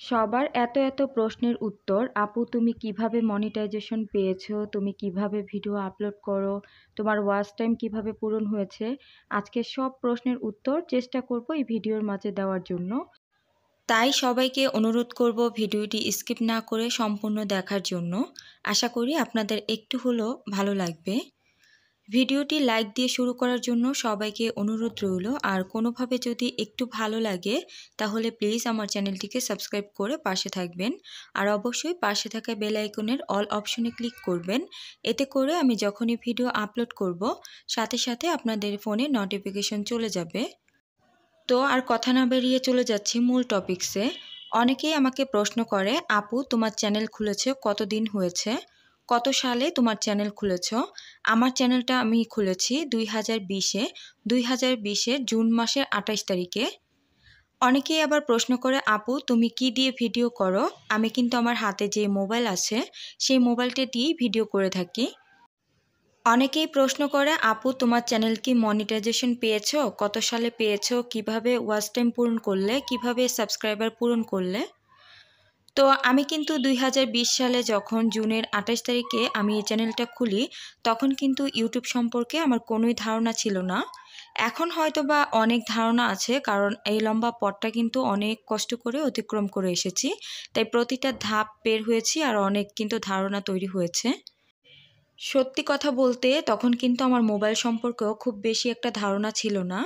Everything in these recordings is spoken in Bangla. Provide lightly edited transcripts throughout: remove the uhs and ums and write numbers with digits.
সবার এত এত প্রশ্নের উত্তর, আপু তুমি কিভাবে মনিটাইজেশন পেয়েছো, তুমি কিভাবে ভিডিও আপলোড করো, তোমার ওয়াচ টাইম কিভাবে পূরণ হয়েছে। আজকে সব প্রশ্নের উত্তর চেষ্টা করব এই ভিডিওর মাঝে দেওয়ার জন্য। তাই সবাইকে অনুরোধ করব ভিডিওটি স্কিপ না করে সম্পূর্ণ দেখার জন্য। আশা করি আপনাদের একটু হলেও ভালো লাগবে। ভিডিওটি লাইক দিয়ে শুরু করার জন্য সবাইকে অনুরোধ রইল। আর কোনোভাবে যদি একটু ভালো লাগে তাহলে প্লিজ আমার চ্যানেলটিকে সাবস্ক্রাইব করে পাশে থাকবেন। আর অবশ্যই পাশে থাকা বেল আইকনের অল অপশনে ক্লিক করবেন। এতে করে আমি যখনই ভিডিও আপলোড করব সাথে সাথে আপনাদের ফোনে নোটিফিকেশন চলে যাবে। তো আর কথা না বেরিয়ে চলে যাচ্ছি মূল টপিকসে। অনেকেই আমাকে প্রশ্ন করে, আপু তোমার চ্যানেল খুলেছে কতদিন হয়েছে, কত সালে তোমার চ্যানেল খুলেছ। আমার চ্যানেলটা আমি খুলেছি 2020-এর জুন মাসের 28 তারিখে। অনেকেই আবার প্রশ্ন করে, আপু তুমি কি দিয়ে ভিডিও করো। আমি কিন্তু আমার হাতে যে মোবাইল আছে সেই মোবাইলটা দিয়েই ভিডিও করে থাকি। অনেকেই প্রশ্ন করে, আপু তোমার চ্যানেল কি মনিটাইজেশন পেয়েছো, কত সালে পেয়েছো, কিভাবে ওয়াচ টাইম পূরণ করলে, কিভাবে সাবস্ক্রাইবার পূরণ করলে। তো আমি কিন্তু 2020 সালে যখন জুনের 28 তারিখে আমি এই চ্যানেলটা খুলি তখন কিন্তু ইউটিউব সম্পর্কে আমার কোনোই ধারণা ছিল না। এখন হয়তো বা অনেক ধারণা আছে, কারণ এই লম্বা পথটা কিন্তু অনেক কষ্ট করে অতিক্রম করে এসেছি। তাই প্রতিটা ধাপ বের হয়েছি আর অনেক কিন্তু ধারণা তৈরি হয়েছে। সত্যি কথা বলতে তখন কিন্তু আমার মোবাইল সম্পর্কেও খুব বেশি একটা ধারণা ছিল না।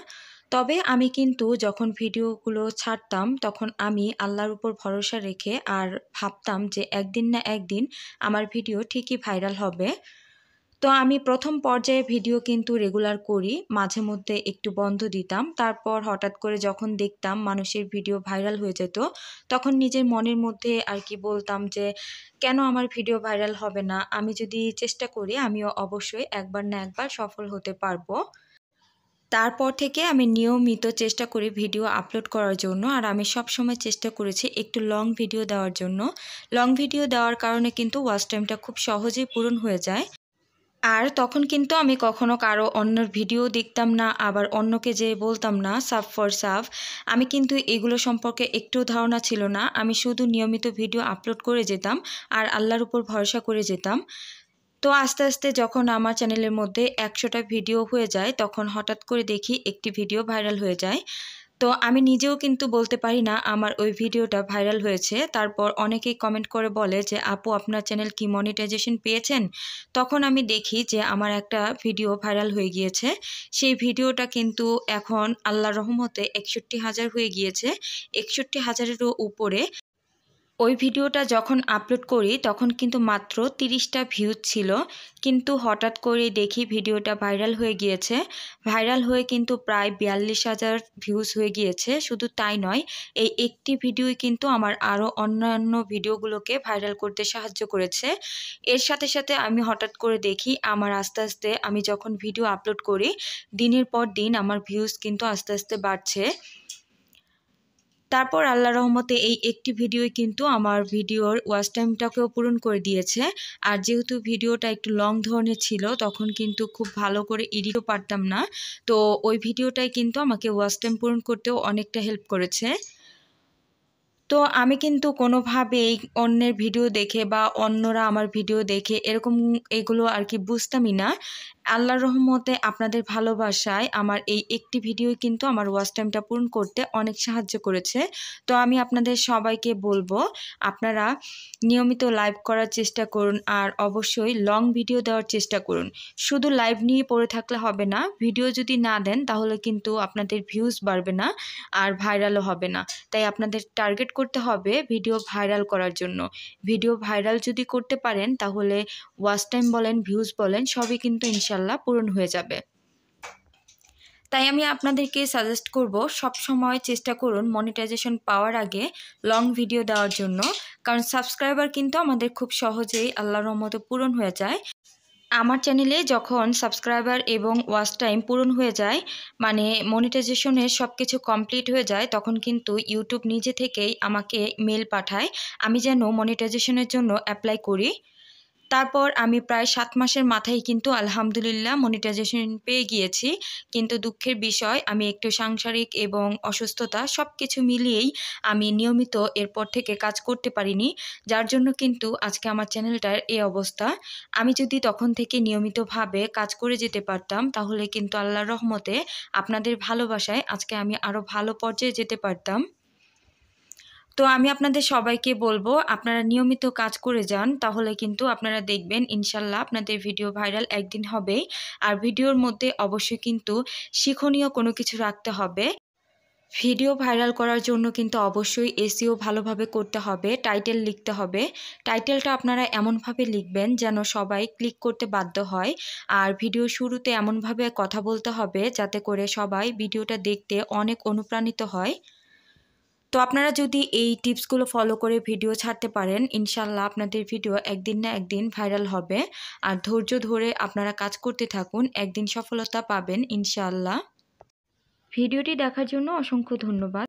তবে আমি কিন্তু যখন ভিডিওগুলো ছাড়তাম তখন আমি আল্লাহর উপর ভরসা রেখে আর ভাবতাম যে একদিন না একদিন আমার ভিডিও ঠিকই ভাইরাল হবে। তো আমি প্রথম পর্যায়ে ভিডিও কিন্তু রেগুলার করি, মাঝে মধ্যে একটু বন্ধ দিতাম। তারপর হঠাৎ করে যখন দেখতাম মানুষের ভিডিও ভাইরাল হয়ে যেত তখন নিজের মনের মধ্যে আর কি বলতাম যে কেন আমার ভিডিও ভাইরাল হবে না, আমি যদি চেষ্টা করি আমিও অবশ্যই একবার না একবার সফল হতে পারবো। তারপর থেকে আমি নিয়মিত চেষ্টা করি ভিডিও আপলোড করার জন্য। আর আমি সবসময় চেষ্টা করেছি একটু লং ভিডিও দেওয়ার জন্য। লং ভিডিও দেওয়ার কারণে কিন্তু ওয়াচ টাইমটা খুব সহজেই পূরণ হয়ে যায়। আর তখন কিন্তু আমি কখনো কারো অন্যের ভিডিও দেখতাম না, আবার অন্যকে যে বলতাম না সাব ফর সাব। আমি কিন্তু এগুলো সম্পর্কে একটু ধারণা ছিল না। আমি শুধু নিয়মিত ভিডিও আপলোড করে যেতাম আর আল্লাহর উপর ভরসা করে যেতাম। তো আস্তে আস্তে যখন আমার চ্যানেলের মধ্যে 100টা ভিডিও হয়ে যায় তখন হঠাৎ করে দেখি একটি ভিডিও ভাইরাল হয়ে যায়। তো আমি নিজেও কিন্তু বলতে পারি না আমার ওই ভিডিওটা ভাইরাল হয়েছে। তারপর অনেকেই কমেন্ট করে বলে যে আপু আপনার চ্যানেল কি মনিটাইজেশন পেয়েছেন। তখন আমি দেখি যে আমার একটা ভিডিও ভাইরাল হয়ে গিয়েছে। সেই ভিডিওটা কিন্তু এখন আল্লাহর রহমতে 61,000 হয়ে গিয়েছে, 61,000-এরও উপরে। ওই ভিডিওটা যখন আপলোড করি তখন কিন্তু মাত্র 30টা ভিউজ ছিল, কিন্তু হঠাৎ করে দেখি ভিডিওটা ভাইরাল হয়ে গিয়েছে। ভাইরাল হয়ে কিন্তু প্রায় 42,000 ভিউজ হয়ে গিয়েছে। শুধু তাই নয়, এই একটি ভিডিওই কিন্তু আমার আরও অন্যান্য ভিডিওগুলোকে ভাইরাল করতে সাহায্য করেছে। এর সাথে সাথে আমি হঠাৎ করে দেখি আমার আস্তে আস্তে আমি যখন ভিডিও আপলোড করি দিনের পর দিন আমার ভিউজ কিন্তু আস্তে আস্তে বাড়ছে। তারপর আল্লাহর রহমতে এই একটি ভিডিওই কিন্তু আমার ভিডিওর ওয়াচ টাইমটাকেও পূরণ করে দিয়েছে। আর যেহেতু ভিডিওটা একটু লং ধরনের ছিল তখন কিন্তু খুব ভালো করে এডিটও পারতাম না। তো ওই ভিডিওটাই কিন্তু আমাকে ওয়াচ টাইম পূরণ করতেও অনেকটা হেল্প করেছে। তো আমি কিন্তু কোনোভাবেই অন্যের ভিডিও দেখে বা অন্যরা আমার ভিডিও দেখে এরকম এগুলো আর কি বুঝতামই না। আল্লাহর রহমতে আপনাদের ভালোবাসায় আমার এই একটি ভিডিওই কিন্তু আমার ওয়াচ টাইমটা পূরণ করতে অনেক সাহায্য করেছে। তো আমি আপনাদের সবাইকে বলবো আপনারা নিয়মিত লাইভ করার চেষ্টা করুন আর অবশ্যই লং ভিডিও দেওয়ার চেষ্টা করুন। শুধু লাইভ নিয়ে পড়ে থাকলে হবে না, ভিডিও যদি না দেন তাহলে কিন্তু আপনাদের ভিউজ বাড়বে না আর ভাইরালও হবে না। তাই আপনাদের টার্গেট করতে হবে ভিডিও ভাইরাল করার জন্য। ভিডিও ভাইরাল যদি করতে পারেন তাহলে ওয়াচ টাইম বলেন, ভিউজ বলেন, সবই কিন্তু ইনশাল্লাহ পূরণ হয়ে যাবে। তাই আমি আপনাদেরকে সাজেস্ট করব সবসময় চেষ্টা করুন মনিটাইজেশন পাওয়ার আগে লং ভিডিও দেওয়ার জন্য, কারণ সাবস্ক্রাইবার কিন্তু আমাদের খুব সহজেই আল্লাহর রহমতে পূরণ হয়ে যায়। আমার চ্যানেলে যখন সাবস্ক্রাইবার এবং ওয়াচ টাইম পূরণ হয়ে যায়, মানে মনিটাইজেশনের সব কিছু কমপ্লিট হয়ে যায়, তখন কিন্তু ইউটিউব নিজে থেকেই আমাকে মেল পাঠায় আমি যেন মনিটাইজেশনের জন্য অ্যাপ্লাই করি। তারপর আমি প্রায় 7 মাসের মাথায় কিন্তু আলহামদুলিল্লাহ মনিটাইজেশন পেয়ে গিয়েছি। কিন্তু দুঃখের বিষয় আমি একটু সাংসারিক এবং অসুস্থতা সবকিছু মিলিয়েই আমি নিয়মিত এরপর থেকে কাজ করতে পারিনি। যার জন্য কিন্তু আজকে আমার চ্যানেলটার এই অবস্থা। আমি যদি তখন থেকে নিয়মিতভাবে কাজ করে যেতে পারতাম তাহলে কিন্তু আল্লাহর রহমতে আপনাদের ভালোবাসায় আজকে আমি আরও ভালো পর্যায়ে যেতে পারতাম। তো আমি আপনাদের সবাইকে বলবো আপনারা নিয়মিত কাজ করে যান, তাহলে কিন্তু আপনারা দেখবেন ইনশাল্লাহ আপনাদের ভিডিও ভাইরাল একদিন হবেই। আর ভিডিওর মধ্যে অবশ্যই কিন্তু শিক্ষণীয় কোনো কিছু রাখতে হবে। ভিডিও ভাইরাল করার জন্য কিন্তু অবশ্যই এসইও ভালোভাবে করতে হবে, টাইটেল লিখতে হবে। টাইটেলটা আপনারা এমনভাবে লিখবেন যেন সবাই ক্লিক করতে বাধ্য হয়। আর ভিডিও শুরুতে এমনভাবে কথা বলতে হবে যাতে করে সবাই ভিডিওটা দেখতে অনেক অনুপ্রাণিত হয়। তো আপনারা যদি এই টিপসগুলো ফলো করে ভিডিও ছাড়তে পারেন ইনশাল্লাহ আপনাদের ভিডিও একদিন না একদিন ভাইরাল হবে। আর ধৈর্য ধরে আপনারা কাজ করতে থাকুন, একদিন সফলতা পাবেন ইনশাল্লাহ। ভিডিওটি দেখার জন্য অসংখ্য ধন্যবাদ।